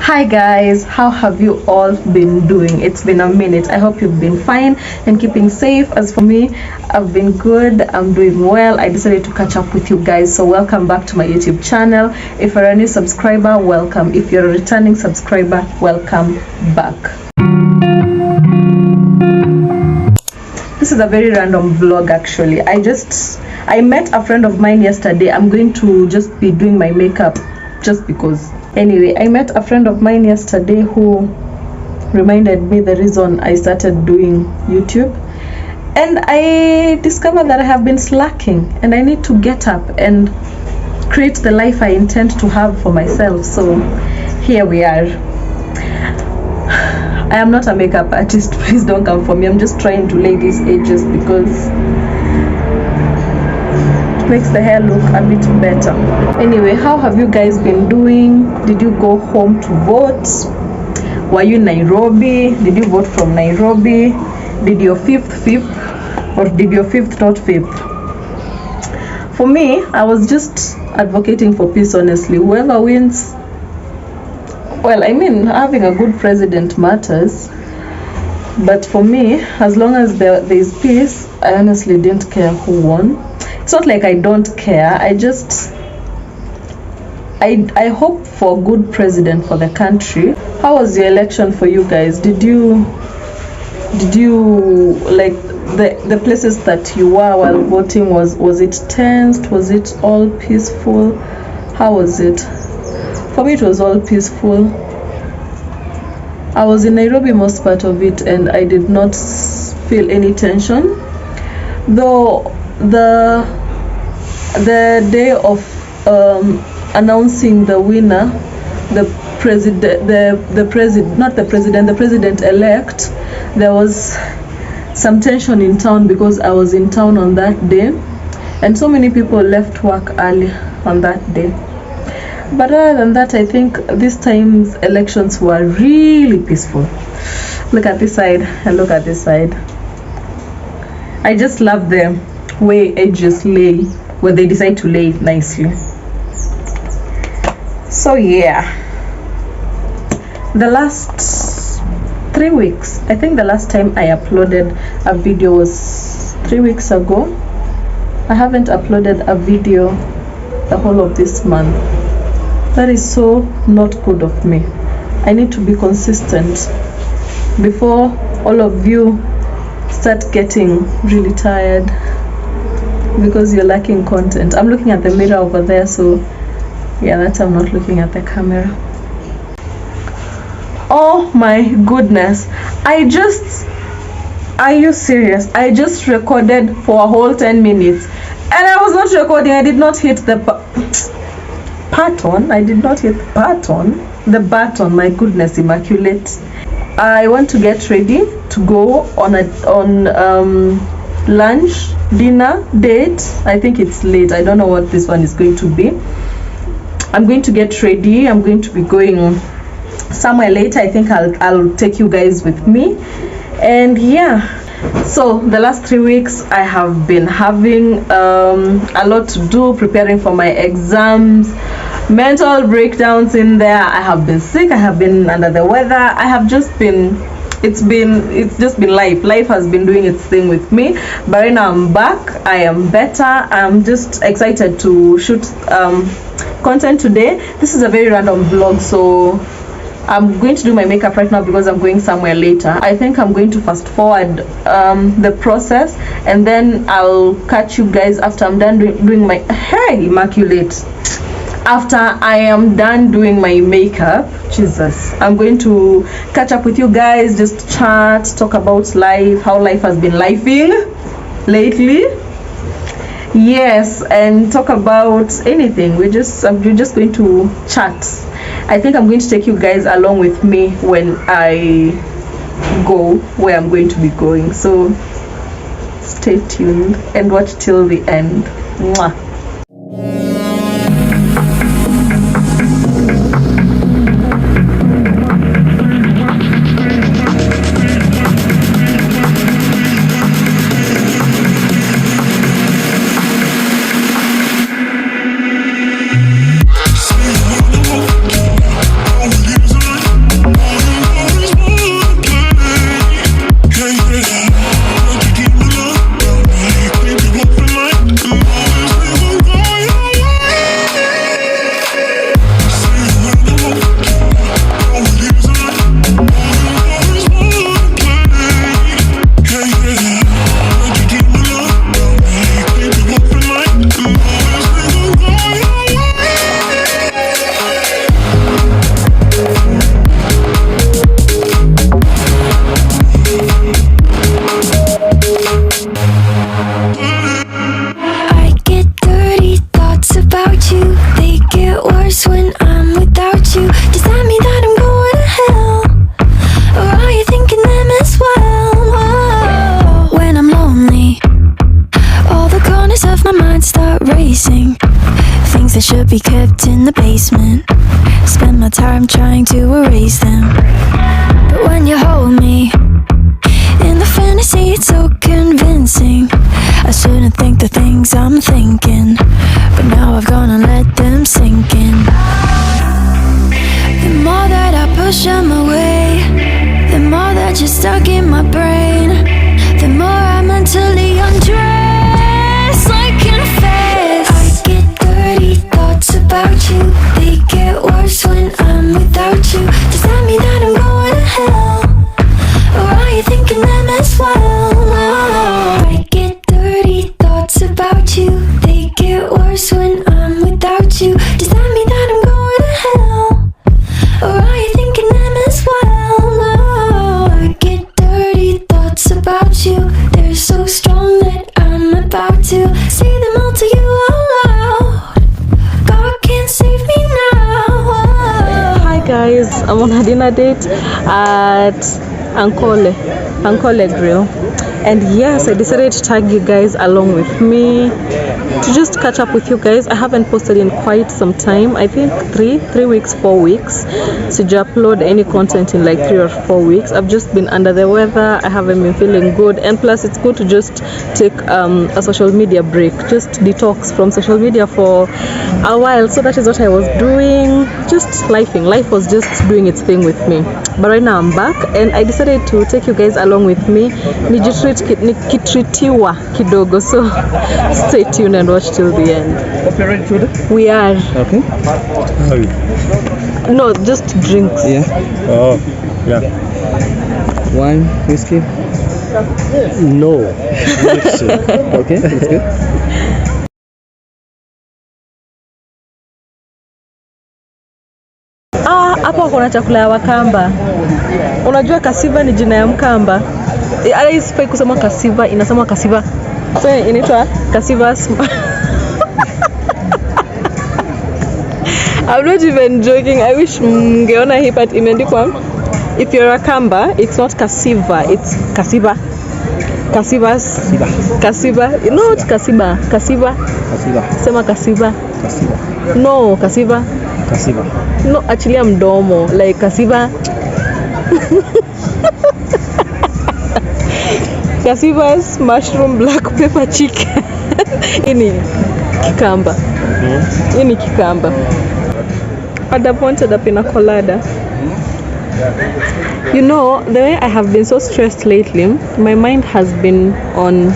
Hi guys, how have you all been doing? It's been a minute. I hope you've been fine and keeping safe. As for me, I've been good. I'm doing well. I decided to catch up with you guys, so welcome back to my YouTube channel. If you're a new subscriber, welcome. If you're a returning subscriber, welcome back. This is a very random vlog actually. I met a friend of mine yesterday. I'm going to just be doing my makeup just because. Anyway, I met a friend of mine yesterday who reminded me the reason I started doing YouTube, and I discovered that I have been slacking and I need to get up and create the life I intend to have for myself. So here we are. I am not a makeup artist, please don't come for me. I'm just trying to lay these edges because makes the hair look a bit better. Anyway, how have you guys been doing? Did you go home to vote? Were you in Nairobi? Did you vote from Nairobi? Did your fifth, or did your fifth not fifth? For me, I was just advocating for peace, honestly. Whoever wins, well, I mean, having a good president matters, but for me, as long as there is peace, I honestly didn't care who won. It's not like I don't care. I hope for a good president for the country. How was the election for you guys? Did you like the places that you were while voting, was it tensed? Was it all peaceful? How was it? For me, it was all peaceful. I was in Nairobi most part of it and I did not feel any tension, though the day of announcing the winner, the president-elect, there was some tension in town because I was in town on that day and so many people left work early on that day. But other than that, I think this time's elections were really peaceful. Look at this side and look at this side. I just love the way edges lay when they decide to lay it nicely. So yeah, the last 3 weeks, I think the last time I uploaded a video was 3 weeks ago. I haven't uploaded a video the whole of this month. That is so not good of me. I need to be consistent before all of you start getting really tired because you're lacking content. I'm looking at the mirror over there, so yeah, that's I'm not looking at the camera. Oh my goodness, are you serious? I just recorded for a whole 10 minutes and I was not recording. I did not hit the button. I did not hit the button. My goodness, immaculate. I want to get ready to go on lunch, dinner, date. I think it's late. I don't know what this one is going to be. I'm going to get ready. I'm going to be going somewhere later. I think I'll take you guys with me. And yeah, so the last 3 weeks I have been having a lot to do, preparing for my exams, mental breakdowns in there. I have been sick, I have been under the weather. I have just been, it's just been life has been doing its thing with me, but right now I'm back. I am better. I'm just excited to shoot content today. This is a very random vlog, so I'm going to do my makeup right now because I'm going somewhere later. I think I'm going to fast forward the process and then I'll catch you guys after I'm done doing my hair. Immaculate. After I am done doing my makeup, Jesus, I'm going to catch up with you guys, just chat, talk about life, how life has been lifing lately. Yes, and talk about anything. We're just going to chat. I think I'm going to take you guys along with me when I go where I'm going to be going. So stay tuned and watch till the end. Mwah. that should be kept in the basement. Spend my time trying to erase them. But when you hold me in the fantasy, it's so convincing. I shouldn't think the things I'm thinking, but now I've gone and let them sink in. The more that I push them away, the more that you're stuck in my brain, the more I mentally undress like in a phase. I get dirty thoughts about you, they get worse when I'm without you. Does that mean that I'm going to hell, or are you thinking them as well? I get dirty thoughts about you, they get worse when I'm without you. Does that mean that I'm going to hell, or are you thinking them as well? I get dirty thoughts about you, they're so strong that I'm about to say them all to you out loud. God can't save me now. Hi guys, I'm on a dinner date at Ankole Grill, and yes, I decided to tag you guys along with me to just catch up with you guys. I haven't posted in quite some time. I think 3 weeks, 4 weeks. So to upload any content in like 3 or 4 weeks. I've just been under the weather. I haven't been feeling good, and plus it's good to just take a social media break, just detox from social media for a while. So that is what I was doing, just lifing. Life was just doing its thing with me, but right now I'm back, and I decided to take you guys along with me. Nikitritiwa kidogo, so stay tuned and watch till the end. Okay, ready to do? We are. Okay. No, just drinks. Yeah. Oh, yeah. Wine, whiskey. No. Okay, that's good. Hapo kuna chakula ya Wakamba. Unajua kasiva ni jina ya Mkamba. Hata sifai kusema kasiva, inasema kasiva. So inaitwa kasiva. I'm not even joking. I wish mngeona hii part imeandikwa. If you're a Kamba, it's not kasiva, it's kasiva. Kasivas. Kasiva. No, it's kasiba. Kasiva. Kasiva. Sema kasiva. Kasiva. No, kasiva. Kasiva. No, achilia mdomo. Like kasiva. Kasivas, mushroom, black pepper chicken. Ini kikamba. Ini kikamba. I'd have wanted a pina colada. You know, the way I have been so stressed lately, my mind has been on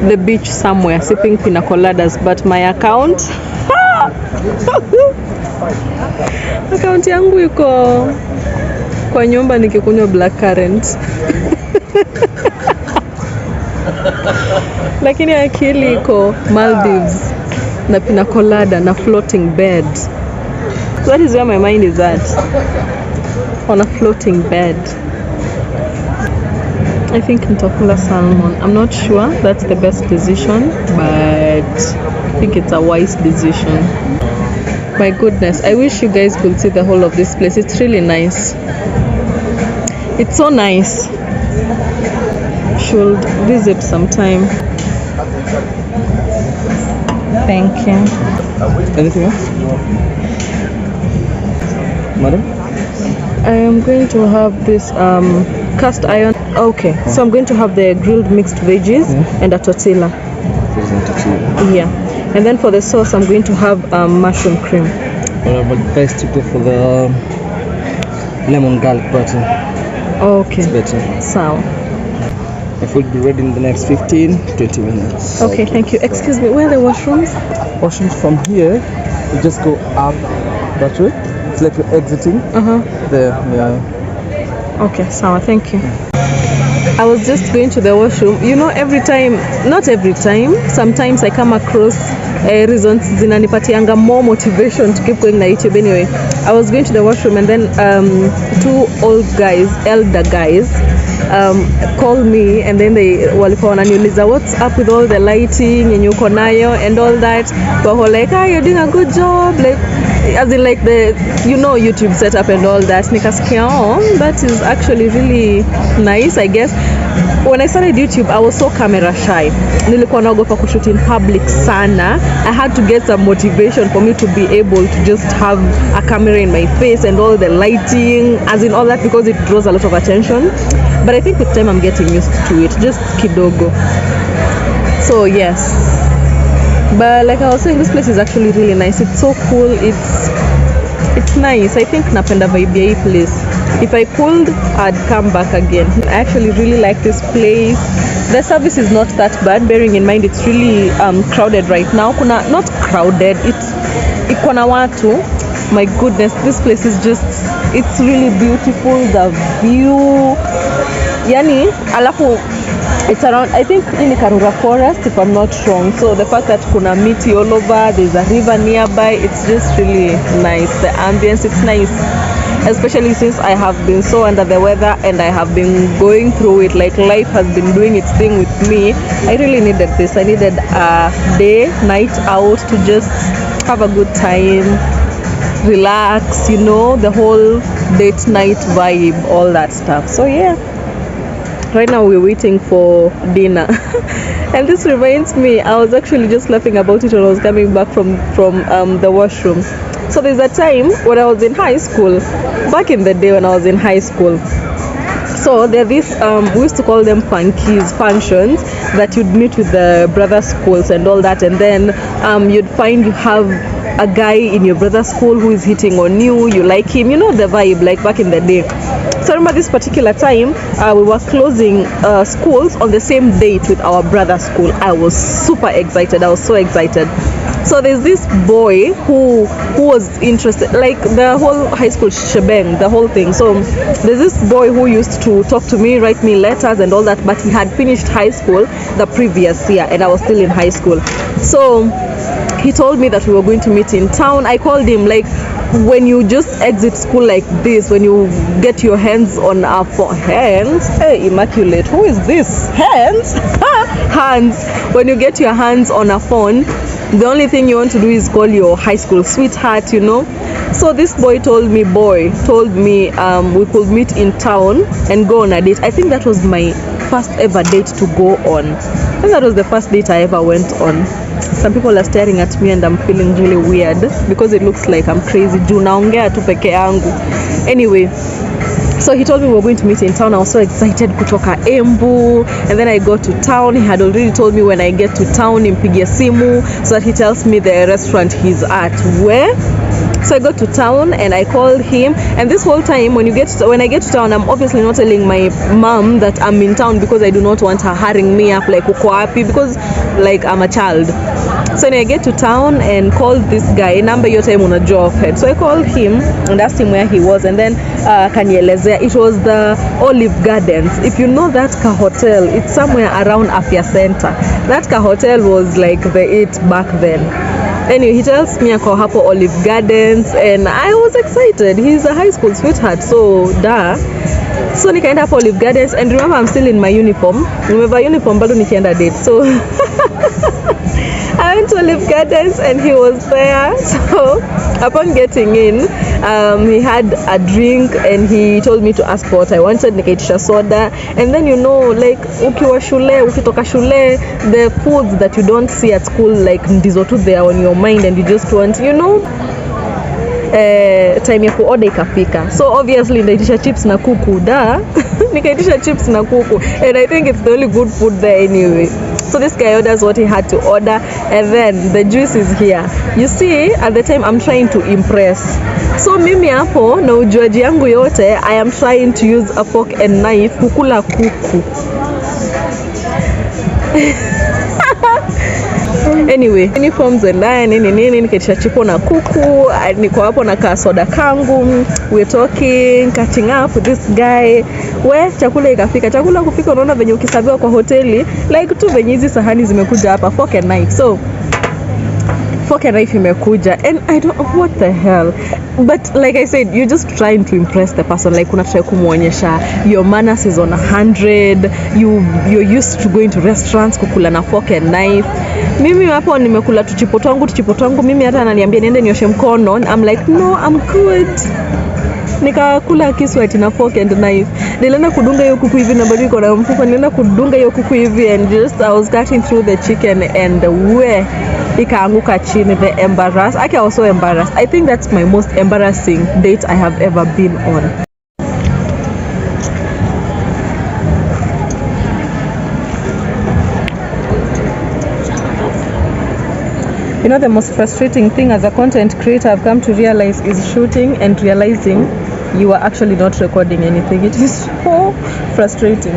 the beach somewhere sipping pina coladas, but my account account yangu iko kwa nyumba nikikunywa black currant. Lakini akili iko Maldives na pina colada na floating bed. So that is where my mind is at, on a floating bed. I think nitakula salmon. I'm not sure that's the best decision, but I think it's a wise decision. My goodness, I wish you guys could see the whole of this place. It's really nice. It's so nice. Should visit sometime. Thank you. Anything else? Madam? I am going to have this cast iron. Okay, so I'm going to have the grilled mixed veggies and a tortilla. Yeah, and then for the sauce, I'm going to have mushroom cream. But best to go for the lemon garlic butter. Okay. It's better. So. It will be ready in the next 15-20 minutes. Okay, thank you. Excuse me, where are the washrooms? Washrooms from here, you just go up that way. It's like you're exiting. There, yeah. Okay, sawa, thank you. I was just going to the washroom. You know, every time, not every time, sometimes I come across reasons zinanipatianga more motivation to keep going na YouTube. Anyway, I was going to the washroom, and then 2 elder guys called me, and then they walikuwa wananiuliza what's up with all the lighting yenye uko nayo and all that. But were like, you're doing a good job, like as in like the YouTube setup and all that. Nikasikia, that is actually really nice. I guess when I started YouTube, I was so camera shy. Nilikuwa naogopa kushoot in public sana. I had to get some motivation for me to be able to just have a camera in my face and all the lighting, as in all that, because it draws a lot of attention. But I think with time I'm getting used to it, just kidogo. So yes, but like I was saying, this place is actually really nice. It's so cool. It's nice. I think napenda vibe ya hii place. If I could, I'd come back again. I actually really like this place. The service is not that bad, bearing in mind it's really crowded right now. Not crowded, it's ikona watu. My goodness, this place is it's really beautiful. The view, yani, alafu it's around, I think, in Karura Forest, if I'm not wrong. So the fact that kuna miti all over, there's a river nearby, it's just really nice. The ambience, it's nice. Especially since I have been so under the weather and I have been going through it, like life has been doing its thing with me. I really needed this. I needed a night out to just have a good time, relax, the whole date night vibe, all that stuff. So yeah, right now we're waiting for dinner. And this reminds me, I was actually just laughing about it when I was coming back from the washroom. So there's a time when I was in high school, back in the day when I was in high school. So there are these, we used to call them functions, that you'd meet with the brother schools and all that, and then you'd find you have a guy in your brother's school who is hitting on you, you like him, the vibe, like back in the day. So I remember this particular time, we were closing schools on the same date with our brother's school. I was super excited. I was so excited. So there's this boy who was interested, like the whole high school shebang, the whole thing. So there's this boy who used to talk to me, write me letters and all that, but he had finished high school the previous year and I was still in high school. So he told me that we were going to meet in town. I called him, like, when you just exit school like this, when you get your hands on our hands, hey, immaculate, who is this? Hands? Hands. When you get your hands on a phone, the only thing you want to do is call your high school sweetheart, So this boy told me we could meet in town and go on a date. I think that was my first ever date to go on. I think that was the first date I ever went on. Some people are staring at me and I'm feeling really weird because it looks like I'm crazy. Juu naongea tu peke yangu. Anyway, so he told me we were going to meet in town. I was so excited kutoka Embu, and then I got to town. He had already told me when I get to town nimpigie simu so that he tells me the restaurant he's at where. So I got to town and I called him, and this whole time when I get to town, I'm obviously not telling my mom that I'm in town because I do not want her hurrying me up like uko wapi, because like I'm a child. So when I get to town and called this guy, number your time on a jaw of head. So I called him and asked him where he was, and then kanielezea it was the Olive Gardens. If you know that ka hotel, it's somewhere around Afya Center. That ka hotel was like the it back then. Anyway, he tells me ako hapo Olive Gardens and I was excited. He's a high school sweetheart, so duh. So nikaenda hapo Olive Gardens, and remember I'm still in my uniform. Remember uniform bado nikienda date. So I went to Olive Gardens and he was there. So upon getting in, he had a drink and he told me to ask for what I wanted. Nikaitisha soda, and then like ukitoka shule, the foods that you don't see at school, like ndizo tu there on your mind and you just want, time ya kuorder ikafika. So obviously nikaitisha chips na kuku nikaitisha chips na kuku, and I think it's the only good food there anyway. So this guy orders what he had to order, and then the juice is here. You see, at the time I'm trying to impress. So mimi hapo na ujuaji yangu yote, I am trying to use a fork and knife kukula kuku. Anyway, uniforms and nini nikaitisha chipo na kuku, niko hapo na kasoda kangu, we're talking, catching up with this guy. Chakula ikafika. Chakula kufika, unaona venye ukisaviwa kwa hoteli, like tu venye hizi sahani zimekuja hapa, fork and knife. So fork and knife imekuja, and I don't know what the hell, but like I said, you're just trying to impress the person, like unataka kumuonyesha your manners is on 100, you're used to going to restaurants kukula na fork and knife. Mimi hapo nimekula tuchipotangu, mimi hata ananiambia niende nioshe mkono, I'm like no, I'm good. Nikakula kisu ati na fork and knife. Nilienda kudunga hiyo kuku hivi na bado iko na mfuko. Nilienda kudunga hiyo kuku hivi and just I was cutting through the chicken and ikaanguka chini. The embarrassed. I was so embarrassed. I think that's my most embarrassing date I have ever been on. You know, the most frustrating thing as a content creator I've come to realize is shooting and realizing you are actually not recording anything. It is so frustrating.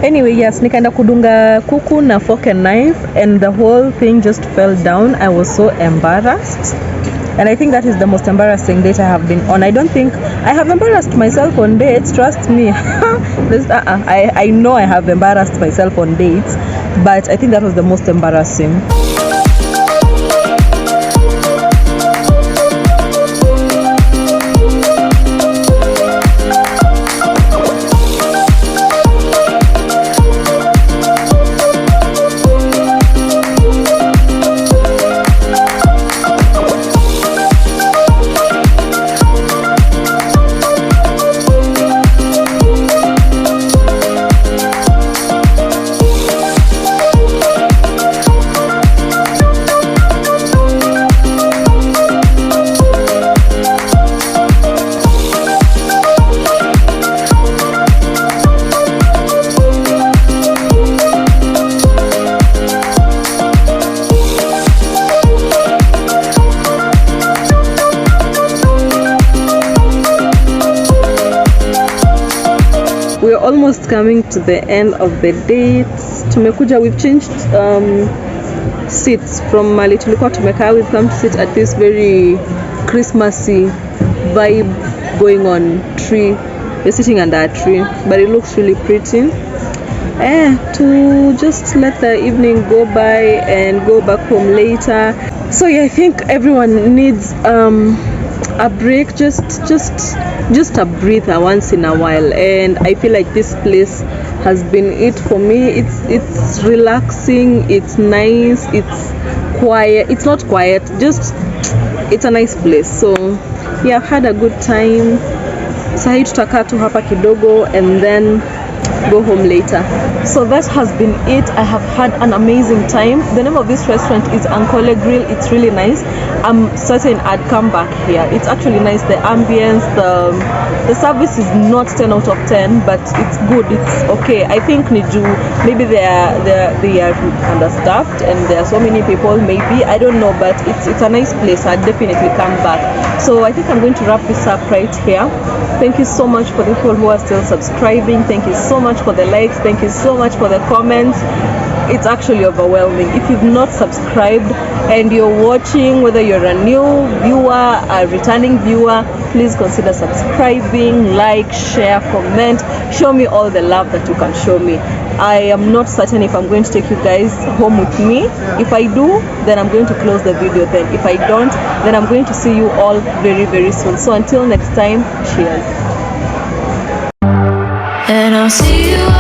Anyway, yes, nikaenda kudunga kuku na fork and knife and the whole thing just fell down. I was so embarrassed. And I think that is the most embarrassing date I have been on. I don't think I have embarrassed myself on dates, trust me. I know I have embarrassed myself on dates, but I think that was the most embarrassing. We're almost coming to the end of the dates. Tumekuja, we've changed seats from mali tulikuwa tumekaa. We've come to sit at this very Christmassy vibe going on tree. We're sitting under a tree, but it looks really pretty. To just let the evening go by and go back home later. So yeah, I think everyone needs a break, just a breather once in a while, and I feel like this place has been it for me. It's relaxing, it's nice, it's quiet. It's not quiet, just it's a nice place. So yeah, I've had a good time. Sahi tutakaa tu hapa kidogo and then go home later. So that has been it. I have had an amazing time. The name of this restaurant is Ankole Grill. It's really nice. I'm certain I'd come back here. It's actually nice. The ambience, the service is not 10 out of 10, but it's good. It's okay. I think Niju, maybe they are understaffed and there are so many people. Maybe, I don't know, but it's a nice place. I'd definitely come back. So I think I'm going to wrap this up right here. Thank you so much for the people who are still subscribing. Thank you so much for the likes. Thank you so much for the comments. It's actually overwhelming. If you've not subscribed and you're watching, whether you're a new viewer, a returning viewer, please consider subscribing, like, share, comment. Show me all the love that you can show me. I am not certain if I'm going to take you guys home with me. If I do, then I'm going to close the video then. If I don't, then I'm going to see you all very, very soon. So until next time, cheers. And I'll see you